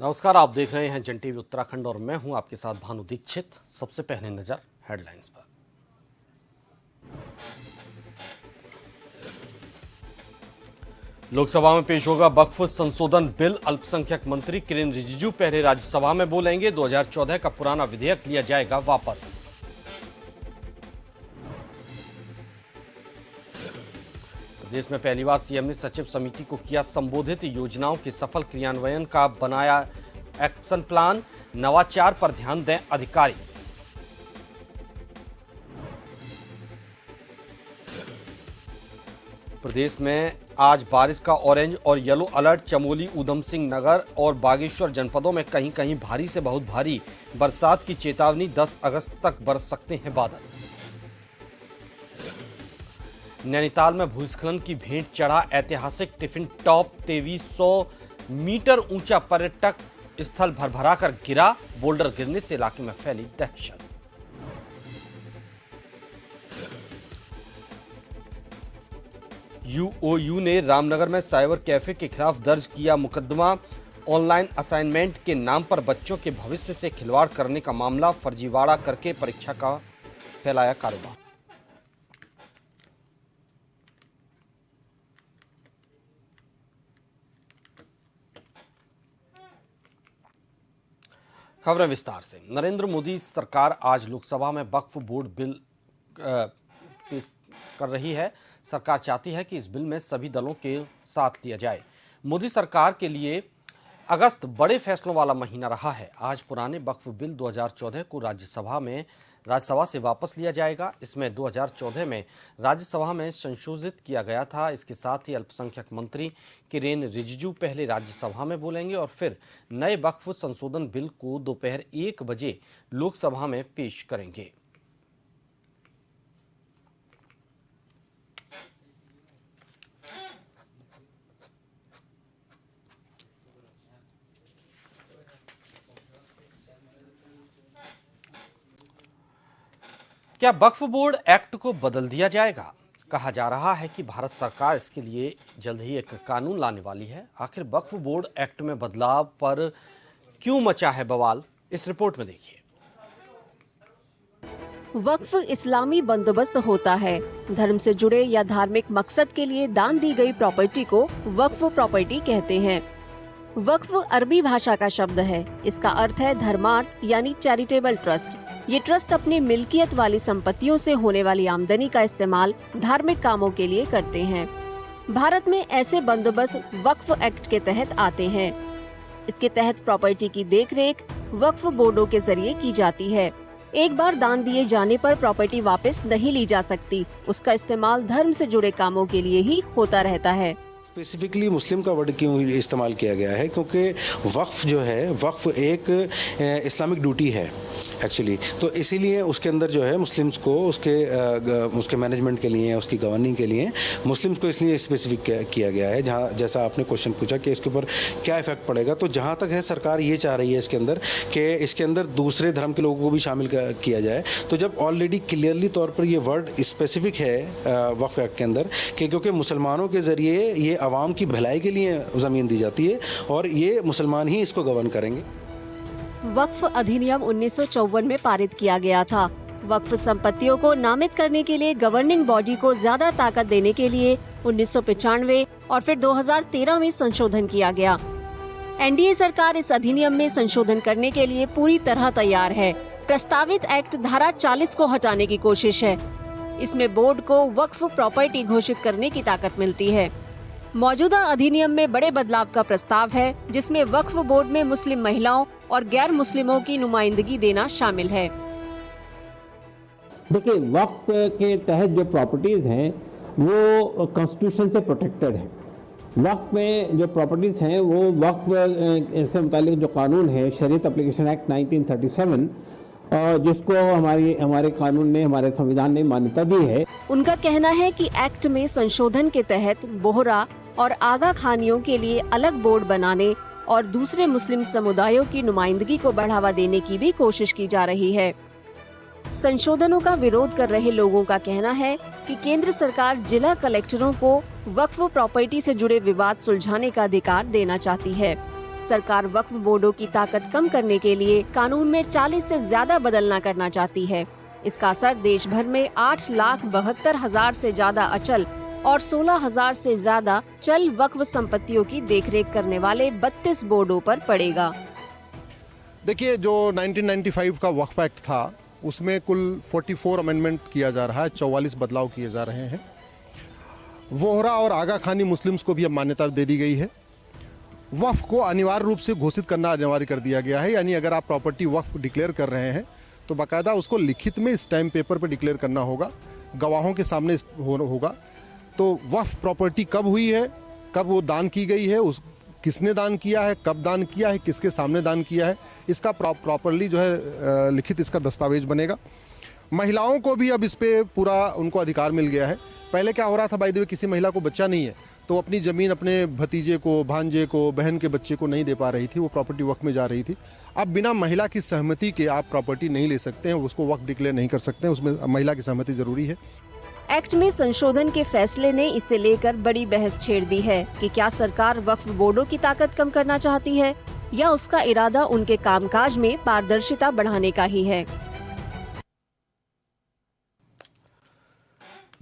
नमस्कार, आप देख रहे हैं जन टीवी उत्तराखंड और मैं हूं आपके साथ भानु दीक्षित। सबसे पहले नजर हेडलाइंस पर। लोकसभा में पेश होगा वक्फ संशोधन बिल। अल्पसंख्यक मंत्री किरेन रिजिजू पहले राज्यसभा में बोलेंगे। 2014 का पुराना विधेयक लिया जाएगा वापस। प्रदेश में पहली बार सीएम ने सचिव समिति को किया संबोधित। योजनाओं के सफल क्रियान्वयन का बनाया एक्शन प्लान। नवाचार पर ध्यान दें अधिकारी। प्रदेश में आज बारिश का ऑरेंज और येलो अलर्ट। चमोली, ऊधम सिंह नगर और बागेश्वर जनपदों में कहीं कहीं भारी से बहुत भारी बरसात की चेतावनी। 10 अगस्त तक बरस सकते हैं बादल। नैनीताल में भूस्खलन की भेंट चढ़ा ऐतिहासिक टिफिन टॉप। 2300 मीटर ऊंचा पर्यटक स्थल भरभरा कर गिरा। बोल्डर गिरने से इलाके में फैली दहशत। यूओयू ने रामनगर में साइबर कैफे के खिलाफ दर्ज किया मुकदमा। ऑनलाइन असाइनमेंट के नाम पर बच्चों के भविष्य से खिलवाड़ करने का मामला। फर्जीवाड़ा करके परीक्षा का फैलाया कारोबार। खबरें विस्तार से। नरेंद्र मोदी सरकार आज लोकसभा में वक्फ बोर्ड बिल पेश कर रही है। सरकार चाहती है कि इस बिल में सभी दलों के साथ लिया जाए। मोदी सरकार के लिए अगस्त बड़े फैसलों वाला महीना रहा है। आज पुराने वक्फ बिल 2014 को राज्यसभा से वापस लिया जाएगा। इसमें 2014 में राज्यसभा में संशोधित किया गया था। इसके साथ ही अल्पसंख्यक मंत्री किरेन रिजिजू पहले राज्यसभा में बोलेंगे और फिर नए वक्फ संशोधन बिल को दोपहर 1 बजे लोकसभा में पेश करेंगे। क्या वक्फ बोर्ड एक्ट को बदल दिया जाएगा? कहा जा रहा है कि भारत सरकार इसके लिए जल्द ही एक कानून लाने वाली है। आखिर वक्फ बोर्ड एक्ट में बदलाव पर क्यों मचा है बवाल, इस रिपोर्ट में देखिए। वक्फ इस्लामी बंदोबस्त होता है। धर्म से जुड़े या धार्मिक मकसद के लिए दान दी गई प्रॉपर्टी को वक्फ प्रॉपर्टी कहते हैं। वक्फ अरबी भाषा का शब्द है। इसका अर्थ है धर्मार्थ यानी चैरिटेबल ट्रस्ट। ये ट्रस्ट अपनी मिल्कियत वाली संपत्तियों से होने वाली आमदनी का इस्तेमाल धार्मिक कामों के लिए करते हैं। भारत में ऐसे बंदोबस्त वक्फ एक्ट के तहत आते हैं। इसके तहत प्रॉपर्टी की देखरेख वक्फ बोर्डों के जरिए की जाती है। एक बार दान दिए जाने पर प्रॉपर्टी वापस नहीं ली जा सकती। उसका इस्तेमाल धर्म से जुड़े कामों के लिए ही होता रहता है। स्पेसिफिकली मुस्लिम का वर्ड क्यों इस्तेमाल किया गया है? क्योंकि वक्फ जो है, वक्फ एक इस्लामिक ड्यूटी है एक्चुअली। तो इसीलिए उसके अंदर जो है मुस्लिम्स को उसके मैनेजमेंट के लिए, उसकी गवर्निंग के लिए मुस्लिम्स को इसलिए स्पेसिफिक किया गया है। जहाँ जैसा आपने क्वेश्चन पूछा कि इसके ऊपर क्या इफेक्ट पड़ेगा, तो जहाँ तक है सरकार ये चाह रही है इसके अंदर कि इसके अंदर दूसरे धर्म के लोगों को भी शामिल किया जाए। तो जब ऑलरेडी क्लियरली तौर पर ये वर्ड स्पेसिफिक है वक्फ एक्ट के अंदर कि क्योंकि मुसलमानों के ज़रिए ये आवाम की भलाई के लिए ज़मीन दी जाती है और ये मुसलमान ही इसको गवर्न करेंगे। वक्फ अधिनियम 1954 में पारित किया गया था। वक्फ संपत्तियों को नामित करने के लिए गवर्निंग बॉडी को ज्यादा ताकत देने के लिए 1995 और फिर 2013 में संशोधन किया गया। एनडीए सरकार इस अधिनियम में संशोधन करने के लिए पूरी तरह तैयार है। प्रस्तावित एक्ट धारा 40 को हटाने की कोशिश है। इसमें बोर्ड को वक्फ प्रॉपर्टी घोषित करने की ताकत मिलती है। मौजूदा अधिनियम में बड़े बदलाव का प्रस्ताव है, जिसमें वक्फ बोर्ड में मुस्लिम महिलाओं और गैर मुस्लिमों की नुमाइंदगी देना शामिल है। देखिए, वक्फ के तहत जो प्रॉपर्टीज हैं वो कॉन्स्टिट्यूशन से प्रोटेक्टेड है। वक्फ में जो प्रॉपर्टीज हैं वो वक्फ से मुतालिक जो कानून है, शरीयत एप्लीकेशन एक्ट 1937, जिसको हमारे कानून ने, हमारे संविधान ने मान्यता दी है। उनका कहना है कि एक्ट में संशोधन के तहत बोहरा और आगा खानियों के लिए अलग बोर्ड बनाने और दूसरे मुस्लिम समुदायों की नुमाइंदगी को बढ़ावा देने की भी कोशिश की जा रही है। संशोधनों का विरोध कर रहे लोगों का कहना है कि केंद्र सरकार जिला कलेक्टरों को वक्फ प्रॉपर्टी से जुड़े विवाद सुलझाने का अधिकार देना चाहती है। सरकार वक्फ बोर्डों की ताकत कम करने के लिए कानून में 40 से ज्यादा बदलना करना चाहती है। इसका असर देश भर में 8,72,000 से ज्यादा अचल और 16,000 से ज्यादा चल वक्फ संपत्तियों की देखरेख करने वाले 32 बोर्डों पर पड़ेगा। देखिए, जो 1995 का वक्फ एक्ट था उसमें कुल 44 अमेंडमेंट किया जा रहा है, 44 बदलाव किए जा रहे हैं। वोहरा और आगा खानी मुस्लिम्स को भी अब मान्यता दे दी गई है। वक्फ को अनिवार्य रूप से घोषित करना अनिवार्य कर दिया गया है, यानी अगर आप प्रॉपर्टी वक्फ डिक्लेयर कर रहे हैं तो बाकायदा उसको लिखित में स्टैम्प पेपर पर डिक्लेयर करना होगा, गवाहों के सामने होगा। तो वक्फ प्रॉपर्टी कब हुई है, कब वो दान की गई है, किसने दान किया है, कब दान किया है, किसके सामने दान किया है, इसका प्रॉपरली जो है लिखित इसका दस्तावेज बनेगा। महिलाओं को भी अब इस पे पूरा उनको अधिकार मिल गया है। पहले क्या हो रहा था, बाय द वे, किसी महिला को बच्चा नहीं है तो अपनी ज़मीन अपने भतीजे को, भांजे को, बहन के बच्चे को नहीं दे पा रही थी, वो प्रॉपर्टी वक्फ में जा रही थी। अब बिना महिला की सहमति के आप प्रॉपर्टी नहीं ले सकते हैं, उसको वक्फ डिक्लेयर नहीं कर सकते हैं, उसमें महिला की सहमति जरूरी है। एक्ट में संशोधन के फैसले ने इसे लेकर बड़ी बहस छेड़ दी है कि क्या सरकार वक्फ बोर्डों की ताकत कम करना चाहती है या उसका इरादा उनके कामकाज में पारदर्शिता बढ़ाने का ही है।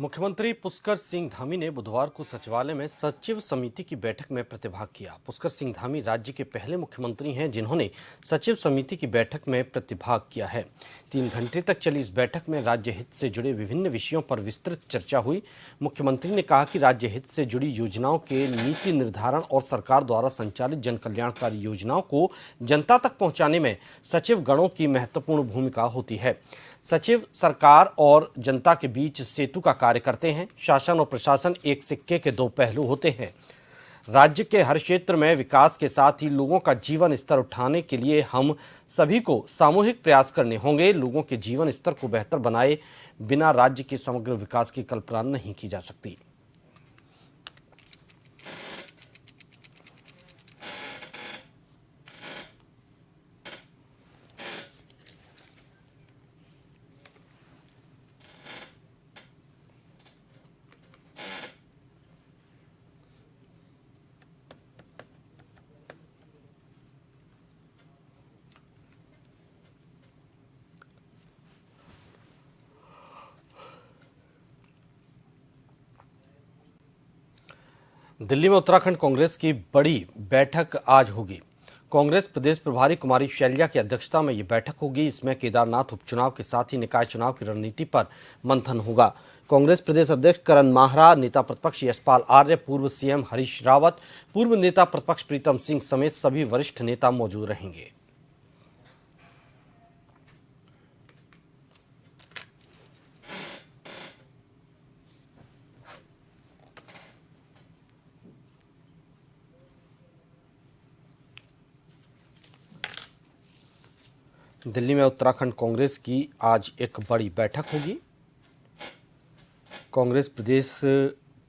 मुख्यमंत्री पुष्कर सिंह धामी ने बुधवार को सचिवालय में सचिव समिति की बैठक में प्रतिभाग किया। पुष्कर सिंह धामी राज्य के पहले मुख्यमंत्री हैं जिन्होंने सचिव समिति की बैठक में प्रतिभाग किया है। 3 घंटे तक चली इस बैठक में राज्य हित से जुड़े विभिन्न विषयों पर विस्तृत चर्चा हुई। मुख्यमंत्री ने कहा कि राज्य हित से जुड़ी योजनाओं के नीति निर्धारण और सरकार द्वारा संचालित जन कल्याणकारी योजनाओं को जनता तक पहुंचाने में सचिव गणों की महत्वपूर्ण भूमिका होती है। सचिव सरकार और जनता के बीच सेतु का कार्य करते हैं। शासन और प्रशासन एक सिक्के के 2 पहलू होते हैं। राज्य के हर क्षेत्र में विकास के साथ ही लोगों का जीवन स्तर उठाने के लिए हम सभी को सामूहिक प्रयास करने होंगे। लोगों के जीवन स्तर को बेहतर बनाए बिना राज्य के समग्र विकास की कल्पना नहीं की जा सकती। दिल्ली में उत्तराखंड कांग्रेस की बड़ी बैठक आज होगी। कांग्रेस प्रदेश प्रभारी कुमारी शैलजा की अध्यक्षता में ये बैठक होगी। इसमें केदारनाथ उपचुनाव के साथ ही निकाय चुनाव की रणनीति पर मंथन होगा। कांग्रेस प्रदेश अध्यक्ष करण माहरा, नेता प्रतिपक्ष यशपाल आर्य, पूर्व सीएम हरीश रावत, पूर्व नेता प्रतिपक्ष प्रीतम सिंह समेत सभी वरिष्ठ नेता मौजूद रहेंगे। दिल्ली में उत्तराखंड कांग्रेस की आज एक बड़ी बैठक होगी। कांग्रेस प्रदेश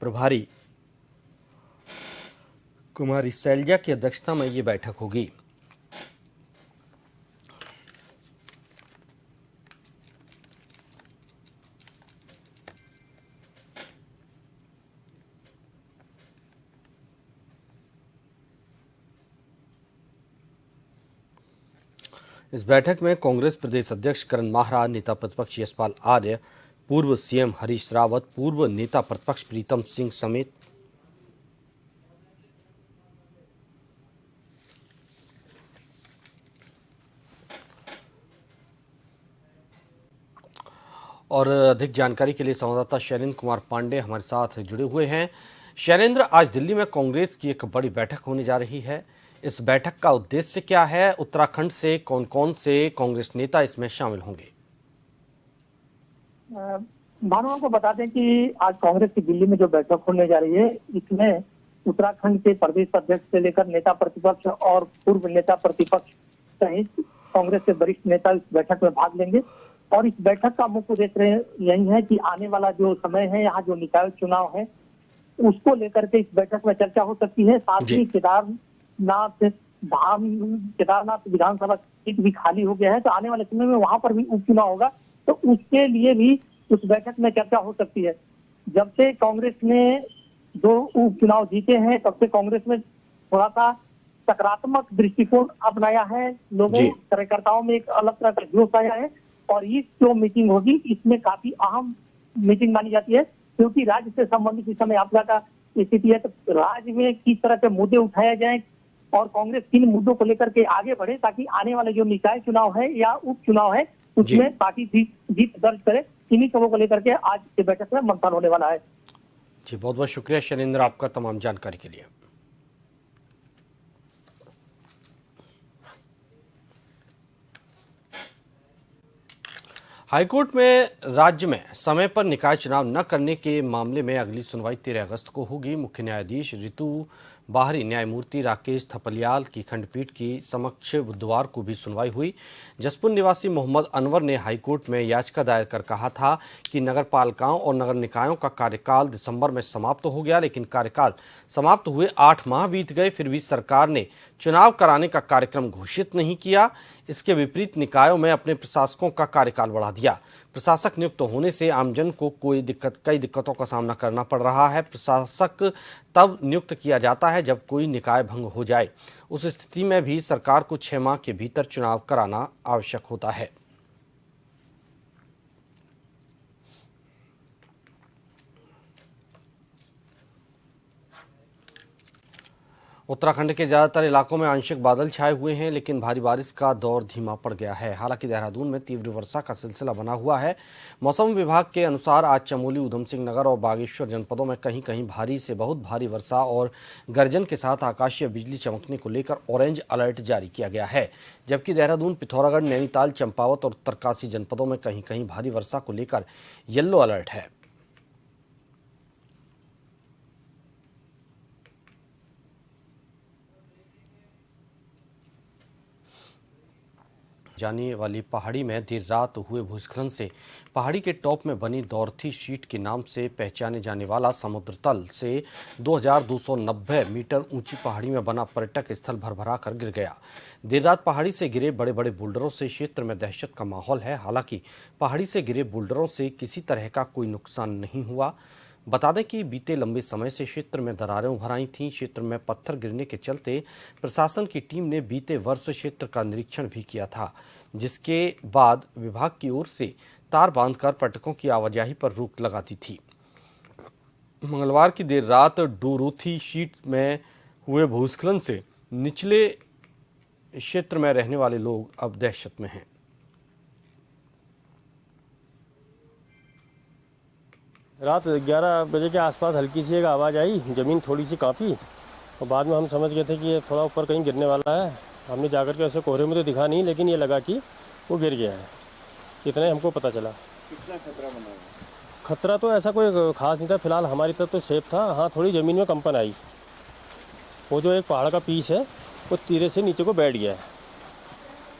प्रभारी कुमारी शैलजा की अध्यक्षता में ये बैठक होगी। इस बैठक में कांग्रेस प्रदेश अध्यक्ष करण माहरा, नेता प्रतिपक्ष यशपाल आर्य, पूर्व सीएम हरीश रावत, पूर्व नेता प्रतिपक्ष प्रीतम सिंह समेत और अधिक जानकारी के लिए संवाददाता शैलेंद्र कुमार पांडे हमारे साथ जुड़े हुए हैं। शैलेंद्र, आज दिल्ली में कांग्रेस की एक बड़ी बैठक होने जा रही है। इस बैठक का उद्देश्य क्या है? उत्तराखंड से कौन कौन से कांग्रेस नेता इसमें शामिल होंगे? भानुओं को बता दें कि आज कांग्रेस की दिल्ली में जो बैठक होने जा रही है, इसमें उत्तराखंड के प्रदेश अध्यक्ष से लेकर नेता प्रतिपक्ष और पूर्व नेता प्रतिपक्ष सहित कांग्रेस के वरिष्ठ नेता इस बैठक में भाग लेंगे। और इस बैठक का मुख्य उद्देश्य यही है कि आने वाला जो समय है, यहाँ जो निकाय चुनाव है, उसको लेकर के इस बैठक में चर्चा हो सकती है। साथ ही केदारनाथ विधानसभा सीट भी खाली हो गया है, तो आने वाले समय में वहां पर भी उपचुनाव होगा, तो उसके लिए भी उस बैठक में चर्चा हो सकती है। जब से कांग्रेस ने 2 उपचुनाव जीते हैं, तब से कांग्रेस में थोड़ा सा सकारात्मक दृष्टिकोण अपनाया है। लोगों कार्यकर्ताओं में एक अलग तरह का जोश आया है। और ये जो मीटिंग होगी, इसमें काफी अहम मीटिंग मानी जाती है, क्योंकि राज्य से संबंधित इस समय आपदा का स्थिति है। तो राज्य में किस तरह के मुद्दे उठाए जाए और कांग्रेस किन मुद्दों को लेकर के आगे बढ़े, ताकि आने वाले जो निकाय चुनाव है या उपचुनाव है, उसमें पार्टी जीत दर्ज करे, इन्हीं सबों को लेकर के आज की बैठक में मंथन होने वाला है। जी, बहुत बहुत शुक्रिया शैलेंद्र आपका तमाम जानकारी के लिए। हाईकोर्ट में राज्य में समय पर निकाय चुनाव न करने के मामले में अगली सुनवाई 13 अगस्त को होगी। मुख्य न्यायाधीश ऋतु बाहरी न्यायमूर्ति राकेश थपलियाल की खंडपीठ की समक्ष बुधवार को भी सुनवाई हुई। जसपुर निवासी मोहम्मद अनवर ने हाईकोर्ट में याचिका दायर कर कहा था कि नगर पालिकाओं और नगर निकायों का कार्यकाल दिसंबर में समाप्त हो गया, लेकिन कार्यकाल समाप्त हुए 8 माह बीत गए, फिर भी सरकार ने चुनाव कराने का कार्यक्रम घोषित नहीं किया। इसके विपरीत निकायों में अपने प्रशासकों का कार्यकाल बढ़ा दिया। प्रशासक नियुक्त होने से आमजन को कई दिक्कतों का सामना करना पड़ रहा है। प्रशासक तब नियुक्त किया जाता है जब कोई निकाय भंग हो जाए। उस स्थिति में भी सरकार को 6 माह के भीतर चुनाव कराना आवश्यक होता है। उत्तराखंड के ज्यादातर इलाकों में आंशिक बादल छाए हुए हैं, लेकिन भारी बारिश का दौर धीमा पड़ गया है। हालांकि देहरादून में तीव्र वर्षा का सिलसिला बना हुआ है। मौसम विभाग के अनुसार आज चमोली, उधम सिंह नगर और बागेश्वर जनपदों में कहीं कहीं भारी से बहुत भारी वर्षा और गर्जन के साथ आकाशीय बिजली चमकने को लेकर ऑरेंज अलर्ट जारी किया गया है। जबकि देहरादून, पिथौरागढ़, नैनीताल, चंपावत और उत्तरकाशी जनपदों में कहीं कहीं भारी वर्षा को लेकर येलो अलर्ट है। जाने वाली पहाड़ी में देर रात हुए भूस्खलन से पहाड़ी के टॉप में बनी डॉर्थी शीट के नाम से पहचाने जाने वाला समुद्र तल से 2290 मीटर ऊंची पहाड़ी में बना पर्यटक स्थल भरभरा कर गिर गया। देर रात पहाड़ी से गिरे बड़े बड़े बुल्डरों से क्षेत्र में दहशत का माहौल है। हालांकि पहाड़ी से गिरे बुल्डरों से किसी तरह का कोई नुकसान नहीं हुआ। बता दें कि बीते लंबे समय से क्षेत्र में दरारें उभर आई थीं। क्षेत्र में पत्थर गिरने के चलते प्रशासन की टीम ने बीते वर्ष क्षेत्र का निरीक्षण भी किया था, जिसके बाद विभाग की ओर से तार बांधकर पर्यटकों की आवाजाही पर रोक लगा दी थी। मंगलवार की देर रात डोरोथी शीट में हुए भूस्खलन से निचले क्षेत्र में रहने वाले लोग अब दहशत में हैं। रात 11 बजे के आसपास हल्की सी एक आवाज़ आई, ज़मीन थोड़ी सी कांपी और बाद में हम समझ गए थे कि ये थोड़ा ऊपर कहीं गिरने वाला है। हमने जाकर के ऐसे कोहरे में तो दिखा नहीं, लेकिन ये लगा कि वो गिर गया है। इतना ही हमको पता चला। कितना खतरा बना हुआ? खतरा तो ऐसा कोई खास नहीं था, फिलहाल हमारी तरफ तो सेफ था। हाँ, थोड़ी ज़मीन में कंपन आई। वो जो एक पहाड़ का पीस है वो तीरे से नीचे को बैठ गया है।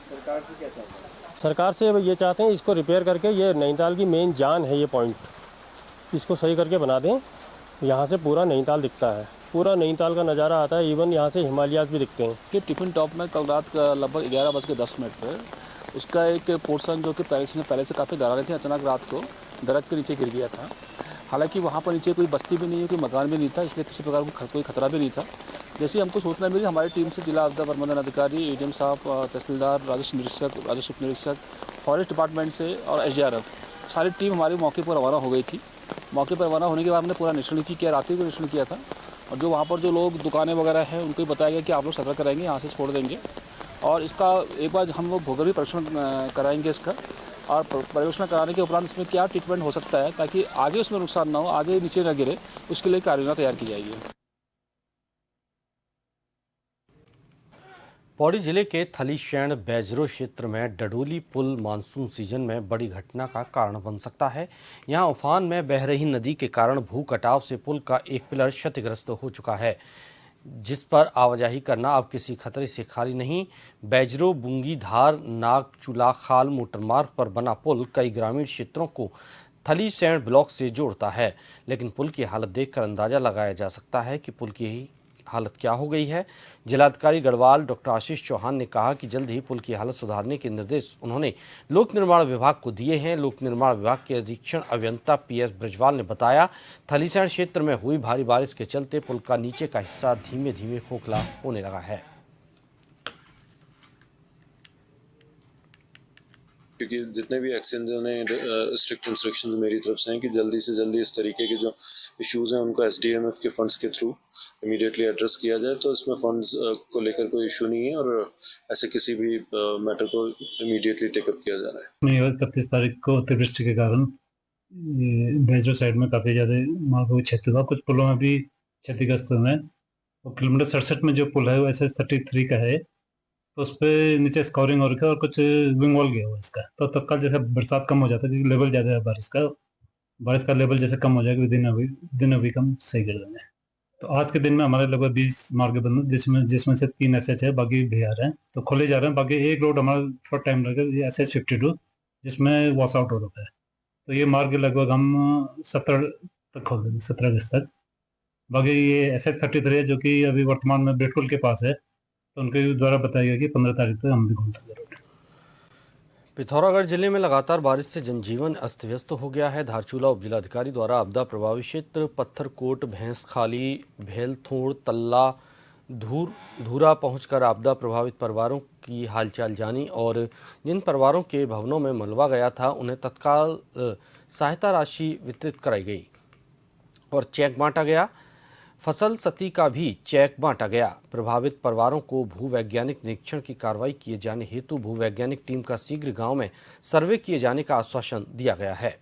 सरकार से क्या चाहते हैं? सरकार से ये चाहते हैं इसको रिपेयर करके, ये नैनीताल की मेन जान है ये पॉइंट, इसको सही करके बना दें। यहाँ से पूरा नैनीताल दिखता है, पूरा नैनीताल का नज़ारा आता है। इवन यहाँ से हिमालयाज भी दिखते हैं। कि टिफिन टॉप में कल रात का लगभग 11:10 पर उसका एक पोर्शन जो कि पहले से काफ़ी दरारें थी, अचानक रात को दरख्त के नीचे गिर गया था। हालांकि वहाँ पर नीचे कोई बस्ती भी नहीं है, कोई मकान भी नहीं था, इसलिए किसी प्रकार का कोई खतरा भी नहीं था। जैसे हमको सूचना मिली, हमारी टीम से जिला आपदा प्रबंधन अधिकारी, एडीएम साहब, तहसीलदार, राजस्व निरीक्षक, राजस्व उप निरीक्षक, फॉरेस्ट डिपार्टमेंट से और एसडीआरएफ सारी टीम हमारे मौके पर रवाना हो गई थी। मौके पर रवाना होने के बाद हमने पूरा निरीक्षण किया, रात्रि को निरीक्षण किया था। और जो वहाँ पर जो लोग दुकानें वगैरह हैं उनको बताया गया कि आप लोग सतर्क रहेंगे, यहाँ से छोड़ देंगे। और इसका एक बार हम लोग भूगर्भीय परीक्षण कराएंगे इसका, और परीक्षण कराने के उपरांत इसमें क्या ट्रीटमेंट हो सकता है ताकि आगे उसमें नुकसान ना हो, आगे नीचे न गिरे, उसके लिए कार्ययोजना तैयार की जाएगी। पौड़ी जिले के थलीशैण बैजरो क्षेत्र में डडोली पुल मानसून सीजन में बड़ी घटना का कारण बन सकता है। यहां उफान में बह रही नदी के कारण भू कटाव से पुल का एक पिलर क्षतिग्रस्त हो चुका है, जिस पर आवाजाही करना अब किसी खतरे से खाली नहीं। बैजरो बुंगी धार नाग चूला खाल मोटरमार्ग पर बना पुल कई ग्रामीण क्षेत्रों को थलीसैंण ब्लॉक से जोड़ता है, लेकिन पुल की हालत देखकर अंदाजा लगाया जा सकता है कि पुल की हालत क्या हो गई है। जिलाधिकारी गढ़वाल डॉक्टर आशीष चौहान ने कहा कि जल्द ही पुल की हालत सुधारने के निर्देश उन्होंने लोक निर्माण विभाग को दिए हैं। लोक निर्माण विभाग के अधीक्षण अभियंता PS ब्रजवाल ने बताया, थलीसैंण क्षेत्र में हुई भारी बारिश के चलते पुल का नीचे का हिस्सा धीमे धीमे खोखला होने लगा है। क्योंकि जितने भी एक्सचेंज उन्हें स्ट्रिक्ट इंस्ट्रक्शंस मेरी तरफ से हैं कि जल्दी से जल्दी इस तरीके के जो इश्यूज हैं उनको SDMF के फंड्स के थ्रू इमीडिएटली एड्रेस किया जाए। तो इसमें फंड्स को लेकर कोई इशू नहीं है और ऐसे किसी भी मैटर को इमीडिएटली टेकअप किया जा रहा है। 31 तारीख को अतिवृष्टि के कारण बैजरो साइड में काफ़ी ज़्यादा मार्ग को क्षति हुआ, कुछ पुलों में भी क्षतिग्रस्त हुए हैं। और किलोमीटर 67 में जो पुल है वो SS33 का है, तो उस पर नीचे स्कोरिंग हो रखा है और कुछ विंग वॉल गया हुआ इसका। तो तत्काल जैसे बरसात कम हो जाता है क्योंकि लेवल ज़्यादा है बारिश का लेवल जैसे कम हो जाएगा दिन अभी कम सही कर देंगे। तो आज के दिन में हमारे लगभग 20 मार्ग बंद, जिसमें से 3 SH है, बाकी भी आ रहे हैं तो खोले जा रहे हैं। बाकी एक रोड हमारा थोड़ा टाइम लगेगा, SS52 जिसमें वॉश आउट हो रखा है। तो ये मार्ग लगभग हम 17 तक खोल देंगे, 17 अगस्त तक। बाकी ये SS33 है जो कि अभी वर्तमान में बेटकुल के पास है, तो उनके द्वारा बताया गया कि 15 तारीख तक हम भी खोल सकते हैं। पिथौरागढ़ जिले में लगातार बारिश से जनजीवन अस्त व्यस्त हो गया है। धारचूला उपजिलाधिकारी द्वारा आपदा प्रभावित क्षेत्र पत्थरकोट, भैंसखाली, भेलथोड़, तल्ला, धूरा पहुंचकर आपदा प्रभावित परिवारों की हालचाल जानी और जिन परिवारों के भवनों में मलबा गया था उन्हें तत्काल सहायता राशि वितरित कराई गई और चेक बांटा गया। फसल क्षति का भी चेक बांटा गया। प्रभावित परिवारों को भूवैज्ञानिक निरीक्षण की कार्रवाई किए जाने हेतु भूवैज्ञानिक टीम का शीघ्र गांव में सर्वे किए जाने का आश्वासन दिया गया है।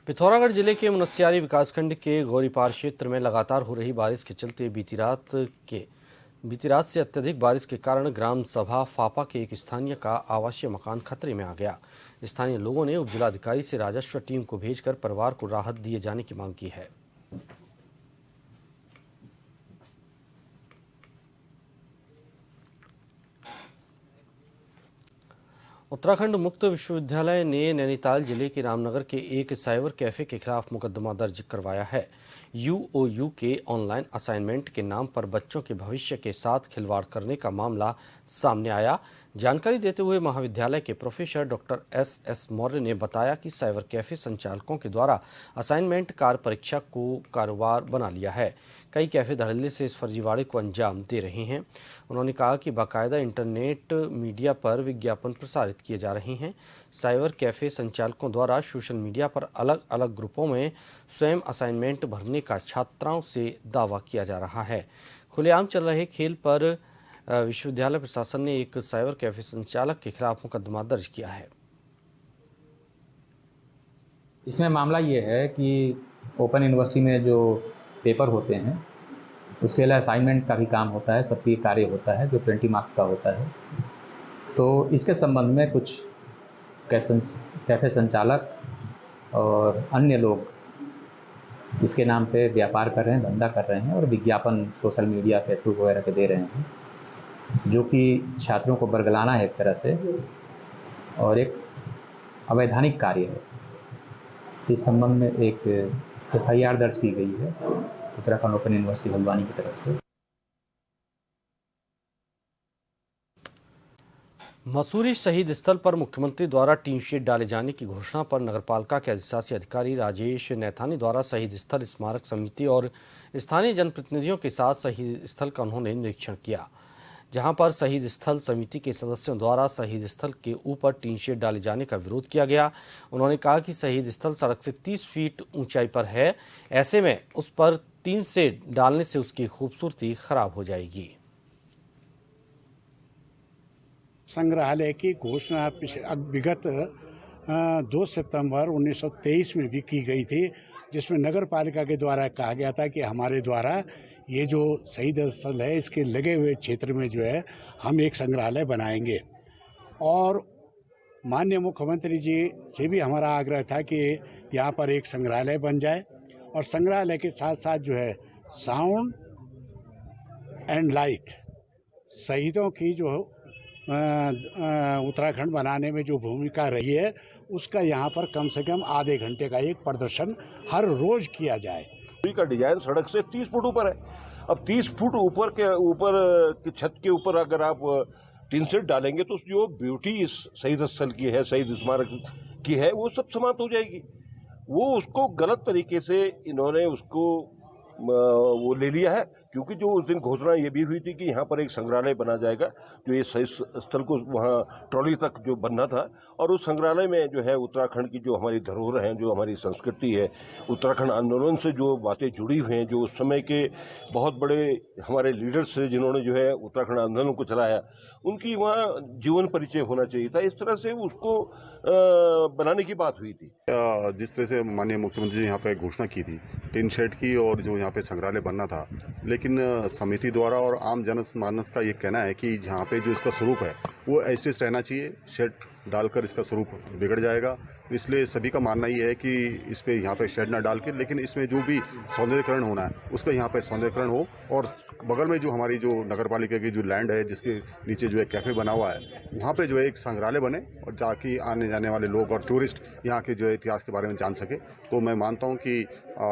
पिथौरागढ़ जिले के मुनस्यारी विकासखंड के गौरीपार क्षेत्र में लगातार हो रही बारिश के चलते बीती रात से अत्यधिक बारिश के कारण ग्राम सभा फापा के एक स्थानीय का आवासीय मकान खतरे में आ गया। स्थानीय लोगों ने उपजिलाधिकारी से राजस्व टीम को भेजकर परिवार को राहत दिए जाने की मांग की है। उत्तराखंड मुक्त विश्वविद्यालय ने नैनीताल जिले के रामनगर के एक साइबर कैफे के खिलाफ मुकदमा दर्ज करवाया है। UOU के ऑनलाइन असाइनमेंट के नाम पर बच्चों के भविष्य के साथ खिलवाड़ करने का मामला सामने आया। जानकारी देते हुए महाविद्यालय के प्रोफेसर डॉक्टर SS मौर्य ने बताया कि साइबर कैफे संचालकों के द्वारा असाइनमेंट कार्य परीक्षा को कारोबार बना लिया है। कई कैफे धड़ल्ले से इस फर्जीवाड़े को अंजाम दे रहे हैं। उन्होंने कहा कि बाकायदा इंटरनेट मीडिया पर विज्ञापन प्रसारित किए जा रहे हैं। साइबर कैफे संचालकों द्वारा सोशल मीडिया पर अलग अलग ग्रुपों में स्वयं असाइनमेंट भरने का छात्राओं से दावा किया जा रहा है। खुलेआम चल रहे खेल पर विश्वविद्यालय प्रशासन ने एक साइबर कैफे संचालक के खिलाफ मुकदमा दर्ज किया है। इसमें मामला ये है कि ओपन यूनिवर्सिटी में जो पेपर होते हैं उसके लिए असाइनमेंट का भी काम होता है, सत्रीय कार्य होता है जो 20 मार्क्स का होता है। तो इसके संबंध में कुछ कैफे संचालक और अन्य लोग इसके नाम पे व्यापार कर रहे हैं, धंधा कर रहे हैं और विज्ञापन सोशल मीडिया, फेसबुक वगैरह पे दे रहे हैं, जो कि छात्रों को बरगलाना है एक तरह से और एक अवैधानिक कार्य है। इस संबंध में एक FIR दर्ज की गई है उत्तराखंड ओपन यूनिवर्सिटी हल्द्वानी की तरफ से। मसूरी शहीद स्थल पर मुख्यमंत्री द्वारा टीन शेड डाले जाने की घोषणा पर नगरपालिका के अधिशासी अधिकारी राजेश नैथानी द्वारा शहीद स्थल स्मारक समिति और स्थानीय जनप्रतिनिधियों के साथ शहीद स्थल का उन्होंने निरीक्षण किया, जहां पर शहीद स्थल समिति के सदस्यों द्वारा शहीद स्थल के ऊपर टीन शेड डाले जाने का विरोध किया गया। उन्होंने कहा कि शहीद स्थल सड़क से 30 फीट ऊंचाई पर है, ऐसे में उस पर टीन शेड डालने से उसकी खूबसूरती खराब हो जाएगी। संग्रहालय की घोषणा विगत 2 सितंबर 1923 में भी की गई थी, जिसमें नगर पालिका के द्वारा कहा गया था कि हमारे द्वारा ये जो शहीद स्थल है इसके लगे हुए क्षेत्र में जो है हम एक संग्रहालय बनाएंगे। और माननीय मुख्यमंत्री जी से भी हमारा आग्रह था कि यहाँ पर एक संग्रहालय बन जाए और संग्रहालय के साथ साथ जो है साउंड एंड लाइट, शहीदों की जो उत्तराखंड बनाने में जो भूमिका रही है उसका यहाँ पर कम से कम आधे घंटे का एक प्रदर्शन हर रोज किया जाए। का डिजाइन सड़क से 30 फुट ऊपर है। अब 30 फुट ऊपर की छत के ऊपर अगर आप टिन शेड डालेंगे तो जो ब्यूटी इस शहीद स्थल की है, शहीद स्मारक की है, वो सब समाप्त हो जाएगी। वो उसको गलत तरीके से इन्होंने उसको वो ले लिया है, क्योंकि जो उस दिन घोषणा ये भी हुई थी कि यहाँ पर एक संग्रहालय बना जाएगा, जो ये शहीद स्थल को वहाँ ट्रॉली तक जो बनना था, और उस संग्रहालय में जो है उत्तराखंड की जो हमारी धरोहर हैं, जो हमारी संस्कृति है, उत्तराखंड आंदोलन से जो बातें जुड़ी हुई हैं, जो उस समय के बहुत बड़े हमारे लीडर्स थे जिन्होंने जो है उत्तराखंड आंदोलन को चलाया, उनकी वहाँ जीवन परिचय होना चाहिए था। इस तरह से उसको बनाने की बात हुई थी। जिस तरह से माननीय मुख्यमंत्री जी यहाँ पे घोषणा की थी टिन शेड की और जो यहाँ पे संग्रहालय बनना था, लेकिन समिति द्वारा और आम जनमानस का ये कहना है कि यहाँ पे जो इसका स्वरूप है वो ऐसे रहना चाहिए, शेड डालकर इसका स्वरूप बिगड़ जाएगा। इसलिए सभी का मानना ये है कि इस पे यहाँ पे शेड ना डाल के, लेकिन इसमें जो भी सौंदर्यकरण होना है उसका यहाँ पे सौंदर्यकरण हो, और बगल में जो हमारी जो नगर पालिका की जो लैंड है जिसके नीचे जो है कैफे बना हुआ है, वहाँ पे जो है एक संग्रहालय बने और जाके आने जाने वाले लोग और टूरिस्ट यहाँ के जो है इतिहास के बारे में जान सके। तो मैं मानता हूँ कि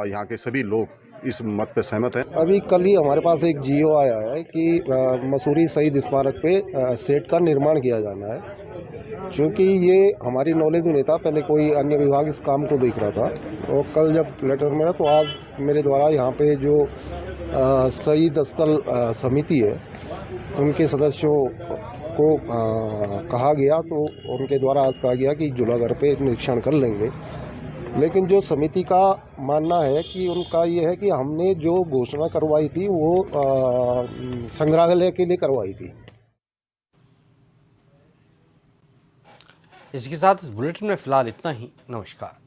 यहाँ के सभी लोग इस मत पे सहमत हैं। अभी कल ही हमारे पास एक जीओ आया है कि मसूरी शहीद स्मारक पे सेट का निर्माण किया जाना है। क्योंकि ये हमारी नॉलेज में नहीं था, पहले कोई अन्य विभाग इस काम को देख रहा था, और कल जब लेटर मिला तो आज मेरे द्वारा यहाँ पे जो शहीद स्थल समिति है उनके सदस्यों को कहा गया, तो उनके द्वारा आज कहा गया कि जुलागढ़ पे निरीक्षण कर लेंगे। लेकिन जो समिति का मानना है कि उनका ये है कि हमने जो घोषणा करवाई थी वो संग्रहालय के लिए करवाई थी। इसके साथ इस बुलेटिन में फिलहाल इतना ही। नमस्कार।